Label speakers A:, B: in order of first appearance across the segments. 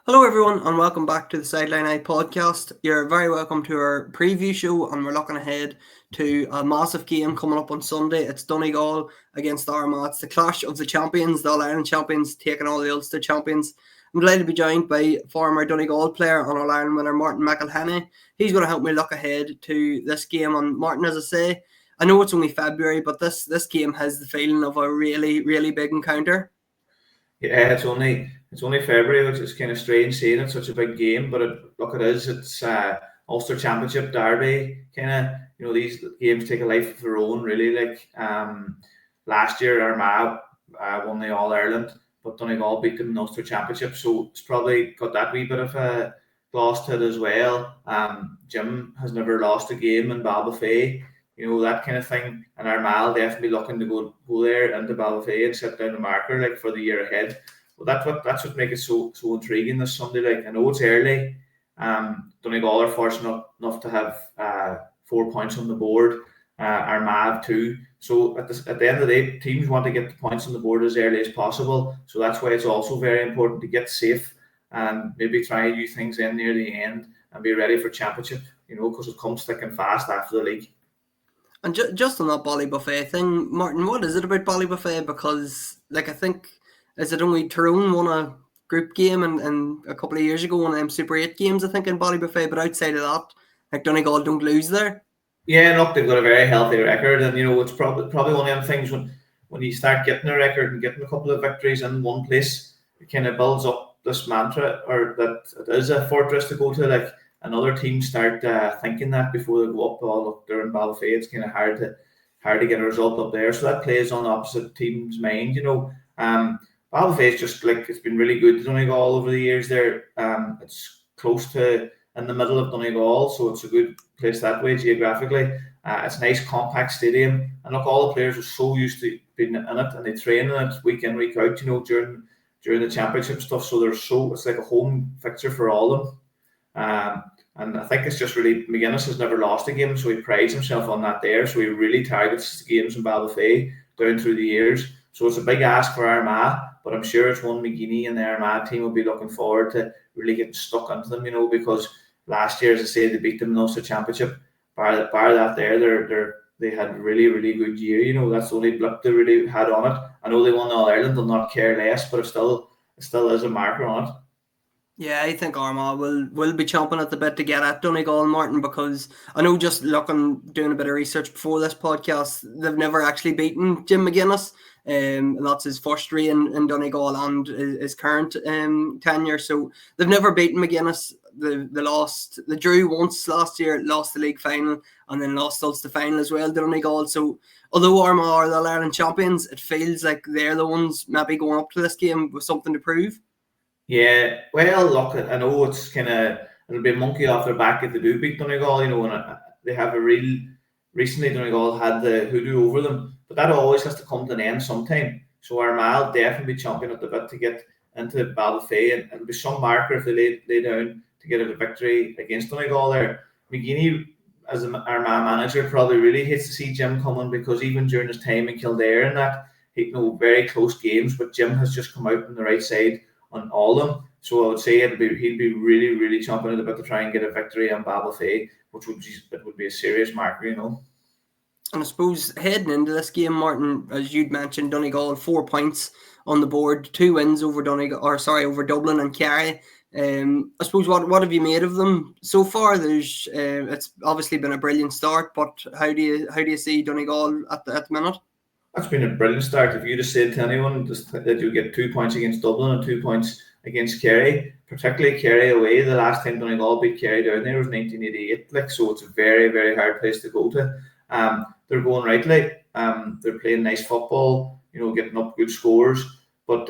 A: Hello, everyone, and welcome back to the Sideline Eye podcast. You're very welcome to our preview show, and we're looking ahead to a massive game coming up on Sunday. It's Donegal against Armagh. It's the clash of the champions, the All-Ireland champions, taking all the Ulster champions. I'm delighted to be joined by former Donegal player and All-Ireland winner Martin McElhinney. He's going to help me look ahead to this game. And Martin, as I say, I know it's only February, but this game has the feeling of a really, really big encounter.
B: Yeah, it's only February, which is kind of strange saying it's such a big game, but it is. It's Ulster Championship Derby, kind of. These games take a life of their own, really. Like last year, Armagh won the All-Ireland, but Donegal beat them in the Ulster Championship, so it's probably got that wee bit of a gloss to it as well. Jim has never lost a game in Ballybofey, that kind of thing. And Armagh definitely looking to go there into Ballybofey and set down the marker like for the year ahead. Well, that's what makes it so intriguing this Sunday. Like, I know it's early. Donegal are fortunate enough to have 4 points on the board. Armagh have 2. So at the end of the day, teams want to get the points on the board as early as possible. So that's why it's also very important to get safe and maybe try new things in near the end and be ready for championship. Because it comes thick and fast after the league.
A: And just on that Ballybofey thing, Martin, what is it about Ballybofey? Because, I think, is it only Tyrone won a group game and a couple of years ago, one of them Super 8 games, I think, in Ballybofey, but outside of that, Donegal don't lose there.
B: Yeah, look, they've got a very healthy record, and it's probably one of them things when you start getting a record and getting a couple of victories in one place, it kind of builds up this mantra, or that it is a fortress to go to. Like, another team start thinking that before they go up. Oh, look, they're in Ballybofey. It's kind of hard to get a result up there. So that plays on the opposite team's mind. Ballybofey is just like, it's been really good to Donegal over the years. There, it's close to in the middle of Donegal, so it's a good place that way geographically. It's a nice compact stadium, and look, all the players are so used to being in it, and they train in it week in, week out. During the championship stuff. So it's like a home fixture for all of them. And I think it's just really, McGuinness has never lost a game, so he prides himself on that there. So he really targets the games in Ballybofey down through the years. So it's a big ask for Armagh, but I'm sure it's one McGuinney and the Armagh team will be looking forward to really getting stuck into them, because last year, as I say, they beat them in the Ulster Championship. Bar that they had a really, really good year. That's the only blip they really had on it. I know they won the All-Ireland, they'll not care less, but it still is a marker on it.
A: Yeah, I think Armagh will be chomping at the bit to get at Donegal, Martin, because I know, just doing a bit of research before this podcast, they've never actually beaten Jim McGuinness. And that's his first reign in Donegal and his current tenure. So they've never beaten McGuinness. They drew once last year, lost the league final, and then lost Ulster final as well, Donegal. So although Armagh are the All-Ireland champions, it feels like they're the ones maybe going up to this game with something to prove.
B: Yeah, well, look, I know it's it'll be a monkey off their back if they do beat Donegal, and they have recently Donegal had the hoodoo over them, but that always has to come to an end sometime. So Armagh will definitely be chomping at the bit to get into Ballybofey, and it'll be some marker if they lay down to get a victory against Donegal there. McGuinney, as an Armagh manager, probably really hates to see Jim coming, because even during his time in Kildare and that, he very close games, but Jim has just come out on the right side on all of them. So I would say he'd be really, really chomping at the bit to try and get a victory on Ballybofey, which would be a serious marker, And
A: I suppose heading into this game, Martin, as you'd mentioned, Donegal 4 points on the board, 2 wins over Dublin and Kerry. I suppose what have you made of them so far? It's obviously been a brilliant start, but how do you see Donegal at the minute?
B: That's been a brilliant start. If you just said to anyone that you get 2 points against Dublin and 2 points against Kerry, particularly Kerry away, the last time Donegal beat Kerry down there was 1988. So it's a very, very hard place to go to. They're going rightly. They're playing nice football, getting up good scores. But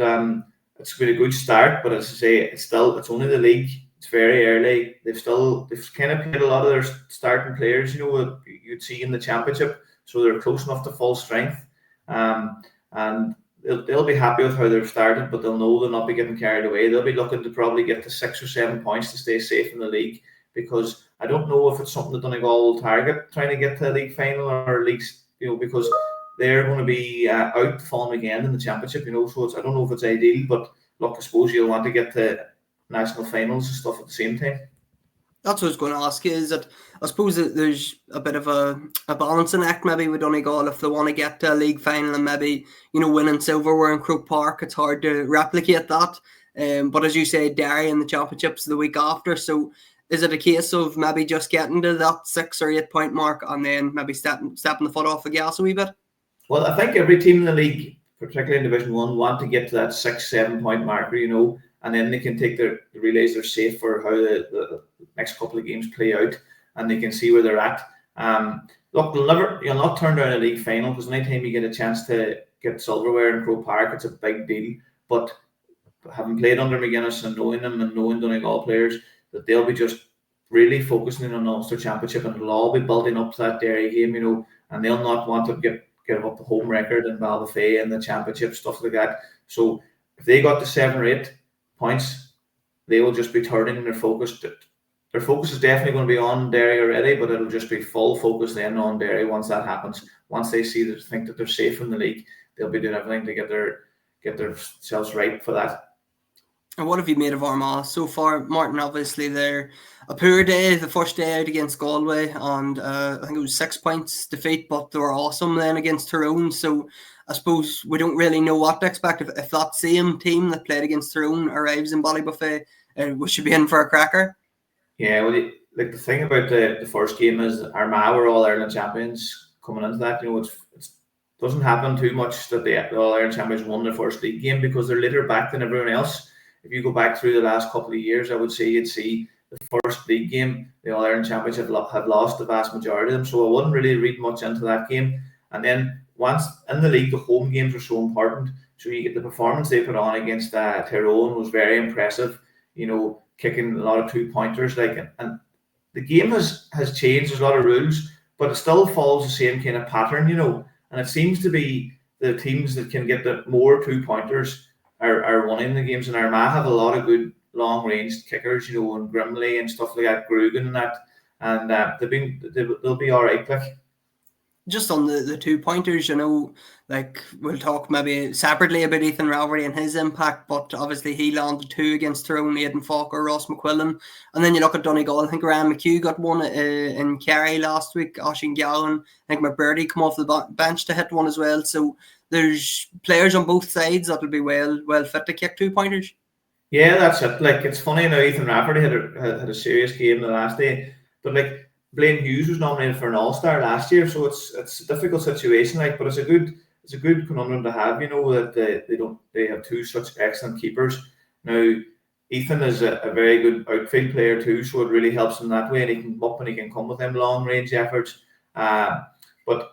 B: it's been a good start. But as I say, it's only the league. It's very early. They've kind of played a lot of their starting players, you'd see in the championship. So they're close enough to full strength. And they'll be happy with how they've started, but they'll know they'll not be getting carried away. They'll be looking to probably get to 6 or 7 points to stay safe in the league, because I don't know if it's something that Donegal will target, trying to get to a league final or leagues, because they're going to be out the following weekend in the championship, so I don't know if it's ideal, but look, I suppose you'll want to get to national finals and stuff at the same time.
A: That's what I was going to ask you, is that I suppose that there's a bit of a balancing act maybe with Donegal if they want to get to a league final and maybe, winning silverware in Croke Park. It's hard to replicate that. But as you say, Derry in the championships the week after. So is it a case of maybe just getting to that 6 or 8 point mark and then maybe stepping the foot off the gas a wee bit?
B: Well, I think every team in the league, particularly in Division 1, want to get to that 6-7 point marker, and then they can realize they're safe for how the next couple of games play out, and they can see where they're at. Look, you'll not turn down a league final, because anytime you get a chance to get silverware in Croke Park, it's a big deal. But having played under McGuinness and knowing them and knowing Donegal players, that they'll be just really focusing on the Ulster Championship, and it'll all be building up to that Derry game, and they'll not want to get up the home record in Ballybofey and the championship, stuff like that. So if they got to 7 or 8 points, they will just be turning their focus. Their focus is definitely going to be on Derry already, but it'll just be full focus then on Derry once that happens. Once they think that they're safe in the league, they'll be doing everything to get themselves right for that.
A: And what have you made of Armagh so far, Martin? Obviously, they're a poor day, the first day out against Galway, and I think it was 6 points defeat, but they were awesome then against Tyrone. So I suppose we don't really know what to expect. If that same team that played against Tyrone arrives in Ballybofey, we should be in for a cracker.
B: Yeah, well, the thing about the first game is Armagh were All-Ireland champions coming into that. It doesn't happen too much that the All-Ireland champions won their first league game, because they're later back than everyone else. If you go back through the last couple of years, I would say you'd see the first league game, the All-Ireland champions have lost the vast majority of them. So I wouldn't really read much into that game. And then once in the league, the home games are so important. So you get the performance they put on against Tyrone was very impressive. Kicking a lot of 2-pointers, and the game has changed. There's a lot of rules, but it still follows the same kind of pattern, And it seems to be the teams that can get the more 2-pointers are winning the games. And Armagh have a lot of good long-range kickers, and Grimley and stuff like that, Grugan and that, and they'll be all right.
A: Just on the 2-pointers, we'll talk maybe separately about Ethan Rafferty and his impact, but obviously he landed 2 against Tyrone, Aidan Falker, Ross McQuillan. And then you look at Donegal, I think Ryan McHugh got one in Kerry last week, Oisín Gallen, I think McBurdy come off the bench to hit one as well. So there's players on both sides that will be well fit to kick 2-pointers.
B: Yeah, that's it. It's funny now, Ethan Rafferty had a serious game the last day, but Blaine Hughes was nominated for an All-Star last year, so it's a difficult situation. But it's a good conundrum to have. That they have 2 such excellent keepers. Now Ethan is a very good outfield player too, so it really helps him that way, and he can come up and he can come with them long range efforts. But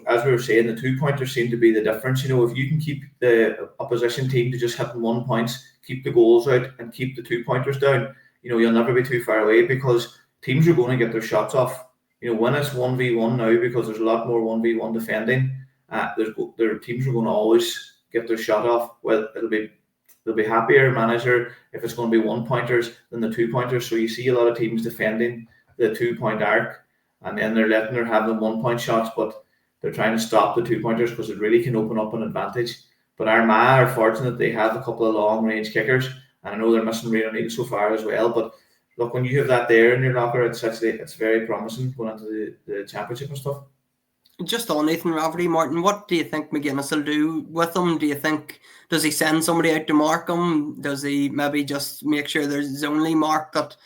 B: as we were saying, the 2-pointers seem to be the difference. If you can keep the opposition team to just hitting 1 points, keep the goals out, and keep the 2-pointers down, you'll never be too far away, because teams are going to get their shots off. When it's 1v1 now, because there's a lot more 1v1 defending, their teams are going to always get their shot off. Well, they'll be happier manager if it's going to be 1-pointers than the 2-pointers. So you see a lot of teams defending the 2-point arc, and then they're letting her have the 1-point shots, but they're trying to stop the 2-pointers because it really can open up an advantage. But Armagh are fortunate they have a couple of long-range kickers, and I know they're missing Ray O'Neill so far as well. But look, when you have that there in your locker, it's very promising going into the championship and stuff.
A: Just on Ethan Rafferty, Martin, what do you think McGuinness will do with him? Does he send somebody out to mark him? Does he maybe just make sure there's his only mark that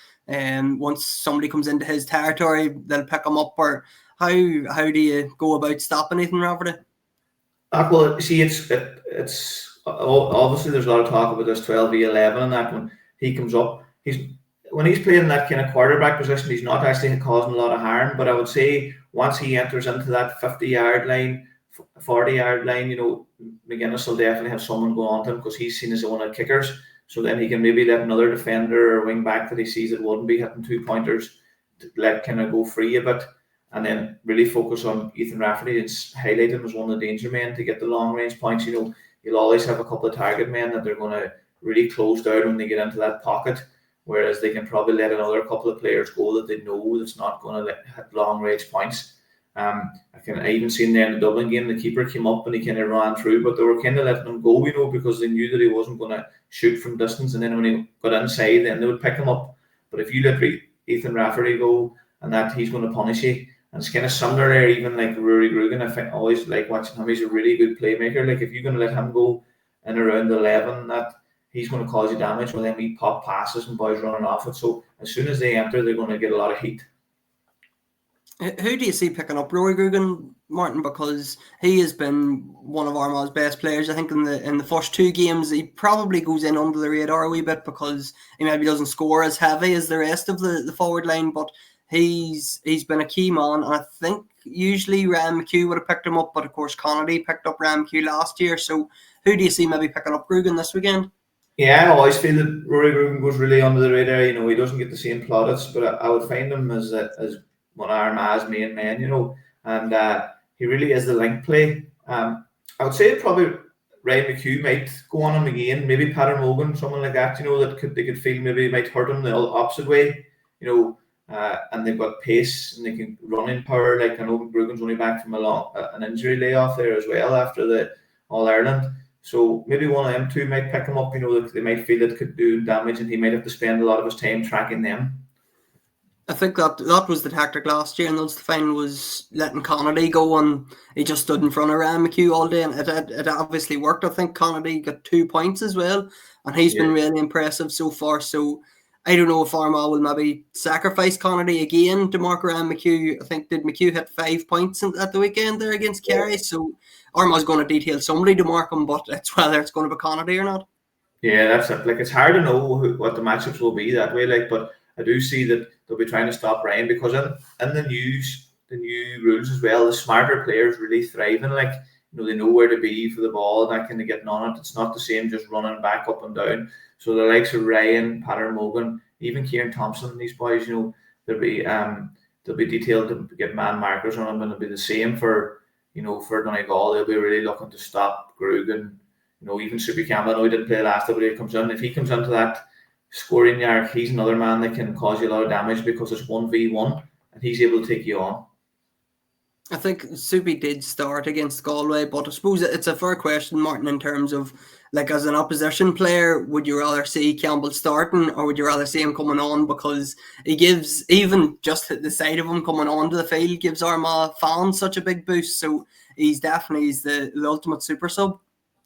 A: once somebody comes into his territory, they'll pick him up? Or how do you go about stopping Ethan Rafferty?
B: Well, see, it's obviously there's a lot of talk about this 12v11 and that when he comes up. When he's playing that kind of quarterback position, he's not actually causing a lot of harm. But I would say once he enters into that 50-yard line, 40-yard line, McGuinness will definitely have someone go on to him, because he's seen as one of the kickers. So then he can maybe let another defender or wing back that he sees that wouldn't be hitting 2-pointers to let kind of go free a bit, and then really focus on Ethan Rafferty and highlight him as one of the danger men to get the long range points. You'll always have a couple of target men that they're going to really close down when they get into that pocket, whereas they can probably let another couple of players go that they know that's not going to hit long range points. I even seen there in the Dublin game, the keeper came up and he kind of ran through, but they were kind of letting him go, because they knew that he wasn't going to shoot from distance, and then when he got inside, then they would pick him up. But if you let Ethan Rafferty go, and that he's going to punish you, and it's kind of similar there, even like Rory Grugan, I always like watching him. He's a really good playmaker. Like if you're going to let him go in around 11, that he's going to cause you damage with them wee pop passes and boys running off it. So as soon as they enter, they're going to get a lot of heat.
A: Who do you see picking up Rory Grugan, Martin? Because he has been one of Armagh's best players. I think in the first 2 games, he probably goes in under the radar a wee bit because he maybe doesn't score as heavy as the rest of the forward line. But he's been a key man, and I think usually Ryan McHugh would have picked him up, but of course Connolly picked up Ryan McHugh last year. So who do you see maybe picking up Grugan this weekend?
B: Yeah, I always feel that Rory Grugan goes really under the radar. He doesn't get the same plaudits, but I would find him as one of Armagh's main men, and he really is the link play. I would say probably Ryan McHugh might go on him again, maybe Peter Morgan, someone like that, they could feel maybe it might hurt him the opposite way, and they've got pace and they can run in power. Like I know Grugan's only back from an injury layoff there as well after the All-Ireland. So maybe one of them two might pick him up, that they might feel it could do damage and he might have to spend a lot of his time tracking them.
A: I think that was the tactic last year, and that's the final was letting Connolly go, and he just stood in front of Ryan McHugh all day, and it obviously worked. I think Connolly got 2 points as well, and he's been really impressive so far. So I don't know if Armagh will maybe sacrifice Connolly again to mark Ryan McHugh. I think did McHugh hit 5 points at the weekend there against Kerry, so Armagh's going to detail somebody to mark him, but it's whether it's going to be Connolly or not.
B: Yeah, that's it. Like it's hard to know what the matchups will be that way. But I do see that they'll be trying to stop Ryan because in the new rules as well, the smarter players really thriving. They know where to be for the ball and that kind of getting on it. It's not the same just running back up and down. So the likes of Ryan, Patrick Morgan, even Kieran Thompson, these boys, they'll be detailed to get man markers on them, and it'll be the same for Donegal. They'll be really looking to stop Grugan. Even Soupy Campbell, I know he didn't play last time, but he comes in. If he comes into that scoring yard, he's another man that can cause you a lot of damage because it's 1v1 and he's able to take you on.
A: I think Soupy did start against Galway, but I suppose it's a fair question, Martin, in terms of as an opposition player, would you rather see Campbell starting or would you rather see him coming on, because he gives, even just the sight of him coming onto the field gives Armagh fans such a big boost. So he's definitely the ultimate super sub.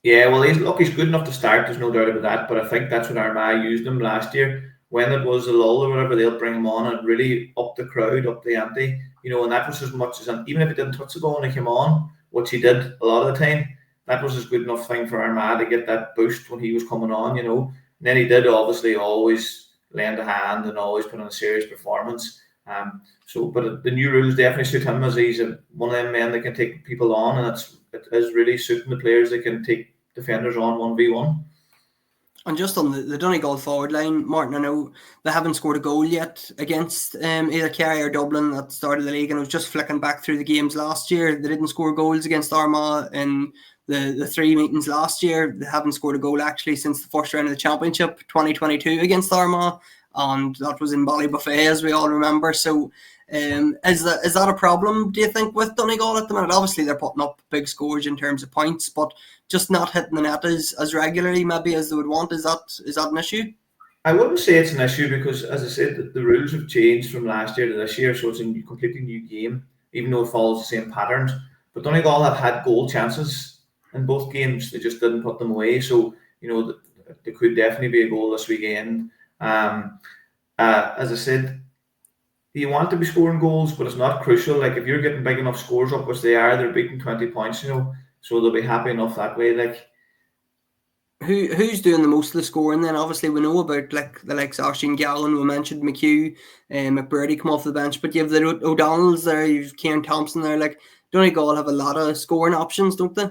B: Yeah, well, he's good enough to start, there's no doubt about that, but I think that's when Armagh used him last year. When it was a lull or whatever, they'll bring him on and really up the crowd, up the ante, and that was as much as, even if he didn't touch the ball when he came on, which he did a lot of the time, that was as good enough thing for Armagh to get that boost when he was coming on, And then he did obviously always lend a hand and always put on a serious performance. But the new rules definitely suit him, as he's one of them men that can take people on, and it is really suiting the players that can take defenders on 1v1.
A: And just on the Donegal forward line, Martin, I know they haven't scored a goal yet against either Kerry or Dublin at the start of the league, and I was just flicking back through the games last year. They didn't score goals against Armagh in the 3 meetings last year. They haven't scored a goal actually since the first round of the Championship 2022 against Armagh, and that was in Ballybofey, as we all remember. So is that a problem, do you think, with Donegal at the minute? Obviously they're putting up big scores in terms of points, but just not hitting the net as regularly maybe as they would want. Is that an issue?
B: I wouldn't say it's an issue because, as I said, the rules have changed from last year to this year, so it's a completely new game, even though it follows the same patterns. But Donegal have had goal chances in both games. They just didn't put them away. So, there could definitely be a goal this weekend. As I said, you want to be scoring goals, but it's not crucial. Like if you're getting big enough scores up, which they are, they're beating 20 points, so they'll be happy enough that way. Like,
A: who's doing the most of the scoring then? Obviously we know about the likes of Oisin Gallen, we mentioned McHugh, McBurdy come off the bench, but you have the O'Donnells there, you've Kieran Thompson there. Like Donegal have a lot of scoring options, don't they?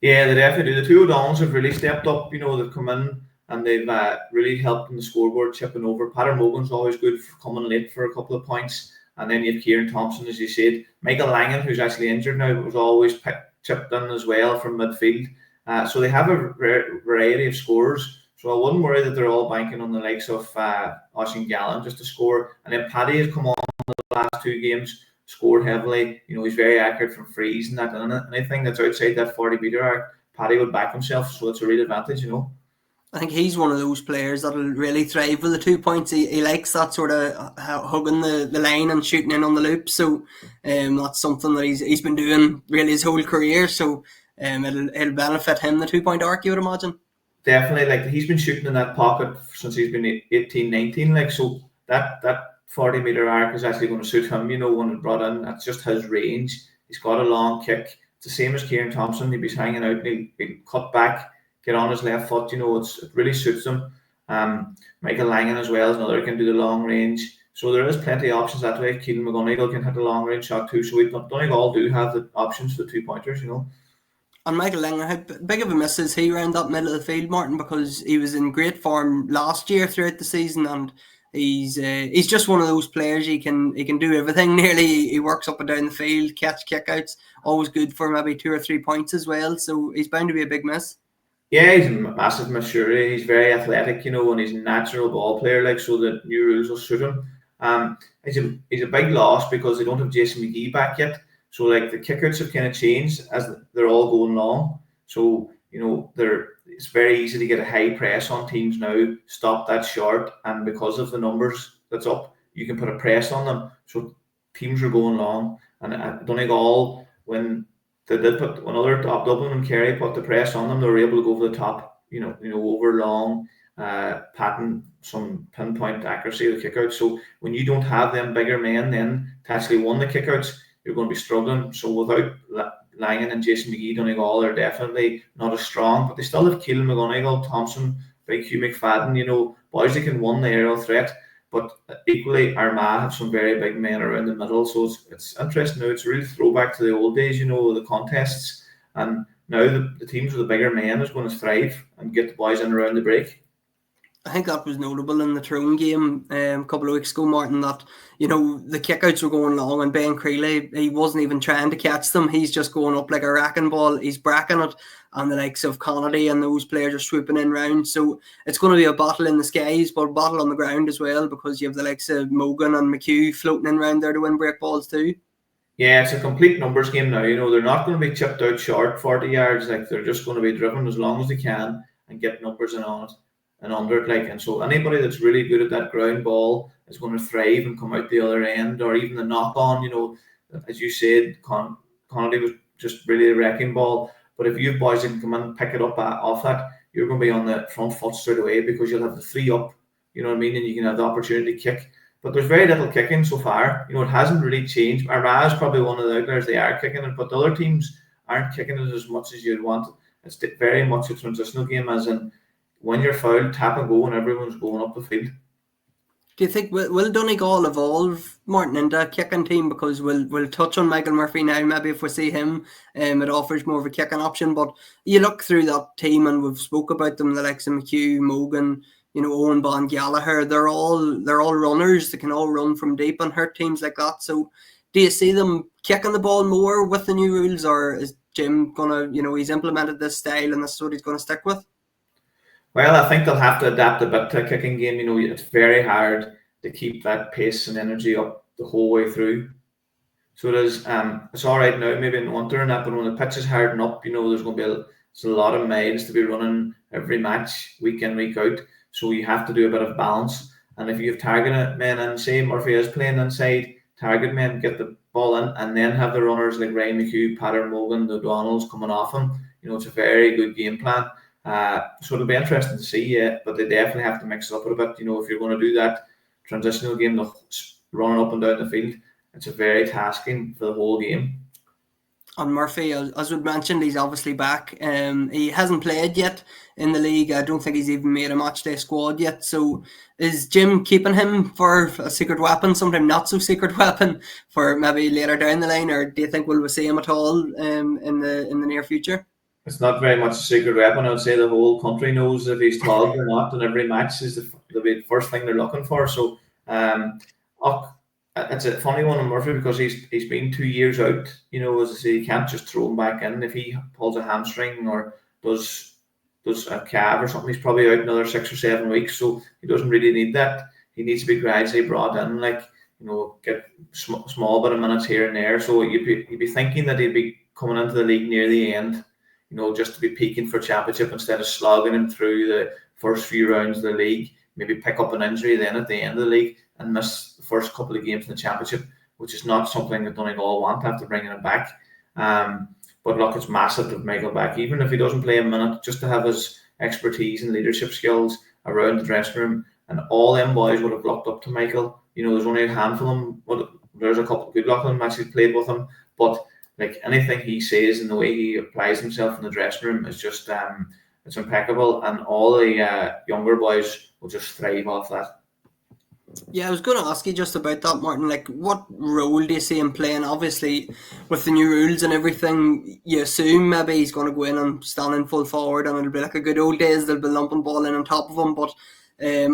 B: Yeah, they definitely do. The two O'Donnells have really stepped up. They've come in and they've really helped in the scoreboard, chipping over. Patrick Morgan's always good for coming late for a couple of points. And then you have Kieran Thompson, as you said. Michael Langan, who's actually injured now, but was always chipped in as well from midfield. So they have a variety of scorers. So I wouldn't worry that they're all banking on the likes of Oisin Gallen just to score. And then Paddy has come on the last 2 games scored heavily. He's very accurate from frees and that. And anything that's outside that 40-metre arc, Paddy would back himself. So it's a real advantage,
A: I think he's one of those players that'll really thrive with the 2 points. He likes that sort of hugging the line and shooting in on the loop. So that's something that he's been doing really his whole career. So it'll benefit him, the 2 point arc, you would imagine.
B: Definitely, he's been shooting in that pocket since he's been 18, 19. So that 40-metre arc is actually going to suit him. When it's brought in, that's just his range. He's got a long kick. It's the same as Kieran Thompson. He'll be hanging out and he'll cut back, get on his left foot. It really suits him. Michael Langan as well is another, can do the long range. So there is plenty of options that way. Keelan McGonigal can hit the long range shot too. So Donegal do have the options for the 2 pointers.
A: And Michael Langan, how big of a miss is he around that middle of the field, Martin? Because he was in great form last year throughout the season, and he's just one of those players. He can do everything nearly. He works up and down the field, catch kickouts, always good for maybe 2 or 3 points as well. So he's bound to be a big miss.
B: Yeah, he's a massive miss. Sure, he's very athletic, and he's a natural ball player. So the new rules will suit him. He's a big loss because they don't have Jason McGee back yet. So the kickouts have kind of changed as they're all going long. So it's very easy to get a high press on teams now, stop that short, and because of the numbers that's up, you can put a press on them. So teams are going long, and at Donegal, when other top Dublin and Kerry put the press on them, they were able to go over the top, over long, pattern some pinpoint accuracy of the kickouts. So when you don't have them bigger men then to actually win the kickouts, you're going to be struggling. So without Langan and Jason McGee, Donegal are definitely not as strong, but they still have Keelan McGonigal, Thompson, Big Hugh McFadden, boys that can win the aerial threat. But equally, Armagh have some very big men around the middle. So it's interesting now. It's a real throwback to the old days, the contests. And now the teams with the bigger men is going to thrive and get the boys in around the break.
A: I think that was notable in the Tyrone game a couple of weeks ago, Martin, that, the kickouts were going long and Ben Creeley, he wasn't even trying to catch them. He's just going up like a wrecking ball. He's bracking it, and the likes of Connolly and those players are swooping in round. So it's going to be a battle in the skies, but a battle on the ground as well, because you have the likes of Mogan and McHugh floating in round there to win break balls too.
B: Yeah, it's a complete numbers game now. They're not going to be chipped out short 40 yards. They're just going to be driven as long as they can and get numbers in on it and under it. And so anybody that's really good at that ground ball is going to thrive and come out the other end, or even the knock on. As you said, Connolly was just really a wrecking ball. But if you boys can come in and pick it up off that, you're going to be on the front foot straight away, because you'll have the 3 up, and you can have the opportunity to kick. But there's very little kicking so far. It hasn't really changed. Armagh is probably one of the outliers. They are kicking it, but the other teams aren't kicking it as much as you'd want. It's very much a transitional game, as in when you're fouled, tap and go, and everyone's going up the field.
A: Do you think will Donegal evolve, Martin, into a kicking team? Because we'll touch on Michael Murphy now. Maybe if we see him, it offers more of a kicking option. But you look through that team, and we've spoke about them, the likes of McHugh, Mogan, Owen Bon Gallagher. They're all runners. They can all run from deep and hurt teams like that. So do you see them kicking the ball more with the new rules, or is Jim gonna, he's implemented this style and this is what he's going to stick with?
B: Well, I think they'll have to adapt a bit to a kicking game. It's very hard to keep that pace and energy up the whole way through. So it is. It's all right now, maybe in winter and that, but when the pitch is harden up, there's going to be a lot of miles to be running every match, week in, week out. So you have to do a bit of balance. And if you have target men and say Murphy is playing inside, target men, get the ball in, and then have the runners like Ryan McHugh, Patter Mogan, the O'Donnells coming off him. It's a very good game plan. So it'll be interesting to see, but they definitely have to mix it up a bit. If you're going to do that transitional game, running up and down the field, it's a very tasking for the whole game.
A: And Murphy, as we mentioned, he's obviously back. He hasn't played yet in the league. I don't think he's even made a matchday squad yet. So is Jim keeping him for a secret weapon, sometimes not so secret weapon, for maybe later down the line, or do you think we'll see him at all in the near future?
B: It's not very much a secret weapon. I would say the whole country knows if he's tagged or not, and every match is the first thing they're looking for. So it's a funny one on Murphy, because he's been 2 years out. As I say, you can't just throw him back in. If he pulls a hamstring or does a calf or something, he's probably out another 6 or 7 weeks. So he doesn't really need that. He needs to be gradually brought in. get small bit of minutes here and there. So you'd be thinking that he'd be coming into the league near the end, just to be peaking for championship instead of slogging him through the first few rounds of the league, maybe pick up an injury then at the end of the league and miss the first couple of games in the championship, which is not something that Donegal want after bringing him back. But look, it's massive to have Michael back, even if he doesn't play a minute, just to have his expertise and leadership skills around the dressing room. And all them boys would have looked up to Michael. There's only a handful of them, but there's a couple of good luck them actually played with him. But like anything he says and the way he applies himself in the dressing room is just it's impeccable, and all the younger boys will just thrive off that.
A: Yeah, I was going to ask you just about that, Martin. Like, what role do you see him playing? Obviously, with the new rules and everything, you assume maybe he's going to go in and stand in full forward, and it'll be like a good old days. They'll be lumping ball in on top of him. But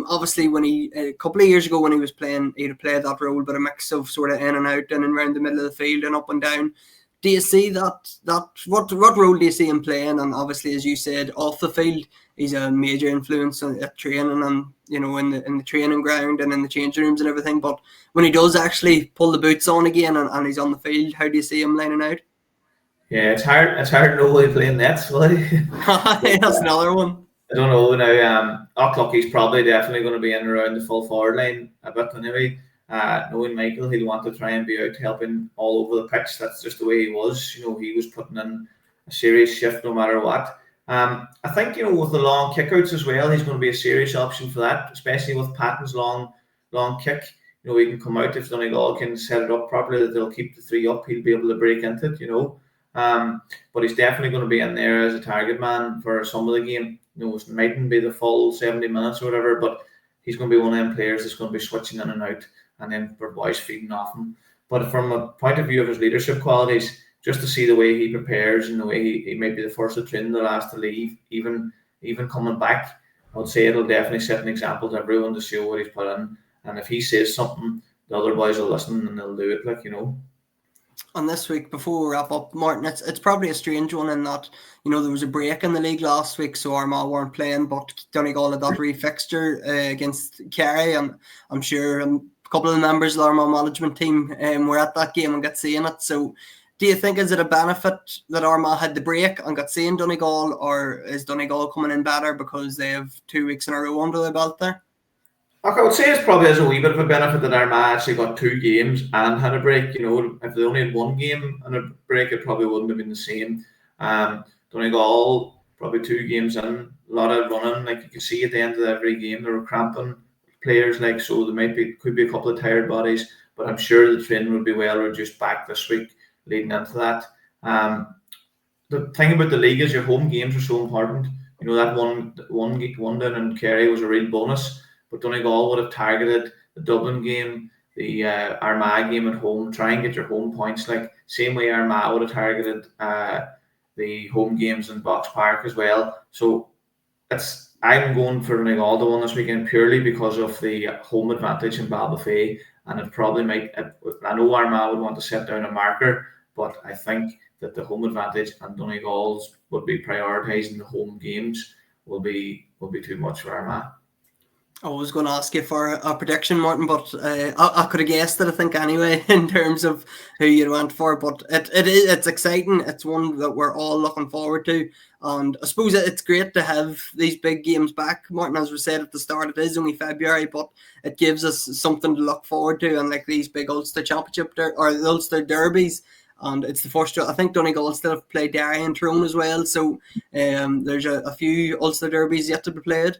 A: obviously, when a couple of years ago when he was playing, he'd played that role, but a mix of sort of in and out, in and around the middle of the field and up and down. Do you see that what role do you see him playing? And obviously, as you said, off the field, he's a major influence at training and in the training ground and in the changing rooms and everything. But when he does actually pull the boots on again and he's on the field, how do you see him lining out?
B: Yeah, it's hard to know why he's playing nets, really.
A: That's another one.
B: I don't know now. Look, he's probably definitely going to be in around the full forward line a bit anyway. Knowing Michael, he'll want to try and be out helping all over the pitch. That's just the way he was. He was putting in a serious shift no matter what. I think, with the long kickouts as well, he's going to be a serious option for that, especially with Patton's long kick. He can come out if Donegal can set it up properly, that they'll keep the three up. He'll be able to break into it, But he's definitely going to be in there as a target man for some of the game. It mightn't be the full 70 minutes or whatever, but he's going to be one of them players that's going to be switching in and out, and then for boys feeding off him. But from a point of view of his leadership qualities, just to see the way he prepares and the way he might be the first to train, the last to leave, even coming back, I would say it'll definitely set an example to everyone to show what he's put in. And if he says something, the other boys will listen and they'll do it,
A: And this week, before we wrap up, Martin, it's probably a strange one in that, there was a break in the league last week, so Armagh weren't playing, but Donegal had that re-fixture against Kerry, and I'm sure a couple of the members of the Armagh management team were at that game and got seeing it. So do you think, is it a benefit that Armagh had the break and got seeing Donegal, or is Donegal coming in better because they have 2 weeks in a row under their belt there?
B: I would say it's probably as a wee bit of a benefit that Armagh actually got 2 games and had a break. If they only had 1 game and a break, it probably wouldn't have been the same. Donegal, probably 2 games in, a lot of running. Like you can see at the end of every game, they were cramping players. So there could be a couple of tired bodies, but I'm sure the training will be well reduced back this week leading into that. The thing about the league is your home games are so important. That one down in Kerry was a real bonus. But Donegal would have targeted the Dublin game, the Armagh game at home, try and get your home points. Like same way Armagh would have targeted the home games in Box Park as well. So I'm going for Donegal to win this weekend purely because of the home advantage in Ballybofey, and it probably might. I know Armagh would want to set down a marker, but I think that the home advantage and Donegal's would be prioritising the home games will be too much for Armagh.
A: I was going to ask you for a prediction, Martin, but I could have guessed it, I think, anyway, in terms of who you went for. But it's exciting. It's one that we're all looking forward to. And I suppose it's great to have these big games back, Martin. As we said at the start, it is only February, but it gives us something to look forward to. And like these big Ulster Championship or the Ulster Derbies. And it's the first. I think Donegal still have played Derry and Tyrone as well. So there's a few Ulster Derbies yet to be played.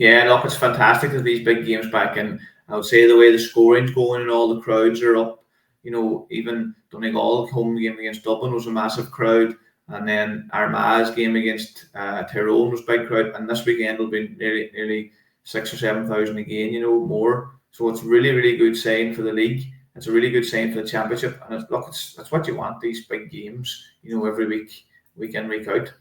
B: Yeah, look, it's fantastic to have these big games back, and I would say the way the scoring's going and all the crowds are up. Even Donegal home game against Dublin was a massive crowd, and then Armagh's game against Tyrone was a big crowd, and this weekend will be nearly 6,000 or 7,000 again, more. So it's really, really good sign for the league. It's a really good sign for the championship, and it's what you want, these big games, every week in, week out.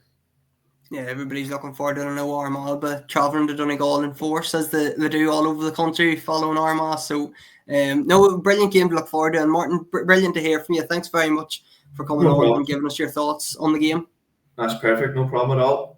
A: Yeah, everybody's looking forward to it. I know Armagh will be travelling to Donegal in force as they do all over the country following Armagh. So, brilliant game to look forward to. And Martin, brilliant to hear from you. Thanks very much for coming on and giving us your thoughts on the game.
B: That's perfect. No problem at all.